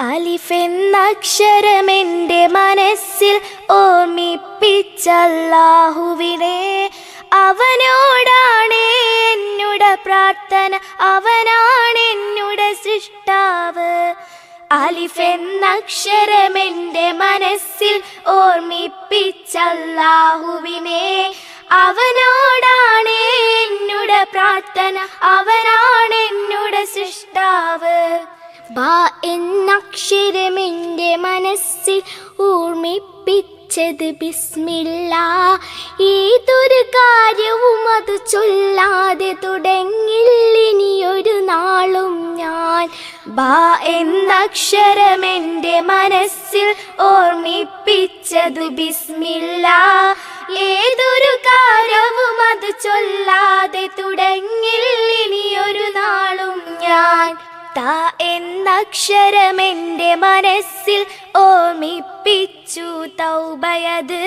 അലിഫ് എന്നക്ഷരമെൻ്റെ മനസ്സിൽ ഓർമ്മിപ്പിച്ചല്ലാഹുവിനെ. അവനോടാണ് എന്നുടെ പ്രാർത്ഥന, അവനാണ് എന്നുടെ സൃഷ്ടാവ്. അലിഫ് എന്നക്ഷരമെൻ്റെ മനസ്സിൽ ഓർമ്മിപ്പിച്ചല്ലാഹുവിനെ. അവനോടാണ് എന്നുടെ പ്രാർത്ഥന, അവനാണ് എന്നുടെ സൃഷ്ടാവ്. ബാ എന്നക്ഷരമെൻ്റെ മനസ്സിൽ ഓർമ്മിപ്പിച്ചത് ബിസ്മില്ലാ. ഏതൊരു കാര്യവും അത് ചൊല്ലാതെ തുടങ്ങില്ലിനിയൊരു നാളും ഞാൻ. ബാ എന്നക്ഷരമെൻ്റെ മനസ്സിൽ ഓർമ്മിപ്പിച്ചത് ബിസ്മില്ലാ. ഏതൊരു കാര്യവും അത് ചൊല്ലാതെ തുടങ്ങില്ലിനിയൊരു നാളും ഞാൻ. താ എന്നക്ഷരമെൻ്റെ മനസ്സിൽ ഓർമ്മിപ്പിച്ചു തൗബയത്.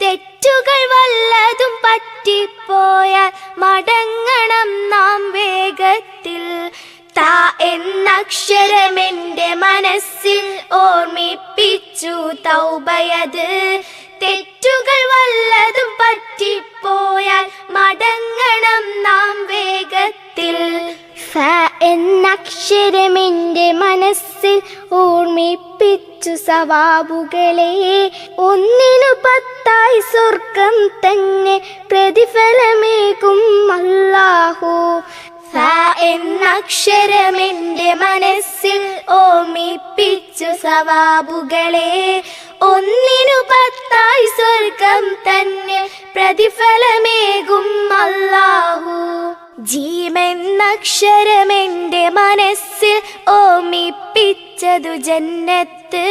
തെറ്റുകൾ വല്ലതും പറ്റിപ്പോയാൽ മടങ്ങണം നാം വേഗത്തിൽ. താ എന്നക്ഷരമെൻ്റെ മനസ്സിൽ ഓർമ്മിപ്പിച്ചു തൗബയത്. തെറ്റുകൾ വല്ലതും പറ്റിപ്പോയാൽ മടങ്ങണം നാം വേഗത്തിൽ. ഫ എന്നക്ഷരമെൻ്റെ മനസ്സിൽ ഓർമ്മിപ്പിച്ചു സവാബുകളെ. ഒന്നിനു 10 സ്വർഗം തന്നെ പ്രതിഫലമേകും അല്ലാഹു. ഫ എന്നക്ഷരമെൻ്റെ മനസ്സിൽ ഓർമ്മിപ്പിച്ചു സവാബുകളെ. ഒന്നിനു 10 സ്വർഗം തന്നെ പ്രതിഫലമേകും അല്ലാഹു. ജീമെന്നക്ഷരമെൻ്റെ മനസ്സിൽ ഓർമ്മിപ്പിച്ചതു ജന്നത്ത്.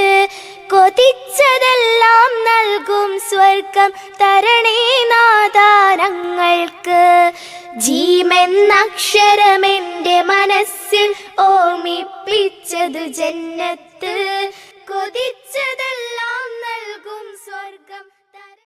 കൊതിച്ചതെല്ലാം നൽകും സ്വർഗം തരണേ നാദാനങ്ങൾക്ക്. ജീമെന്നക്ഷരമെൻ്റെ മനസ്സിൽ ഓർമ്മിപ്പിച്ചതു ജന്നത്ത്. കൊതിച്ചതെല്ലാം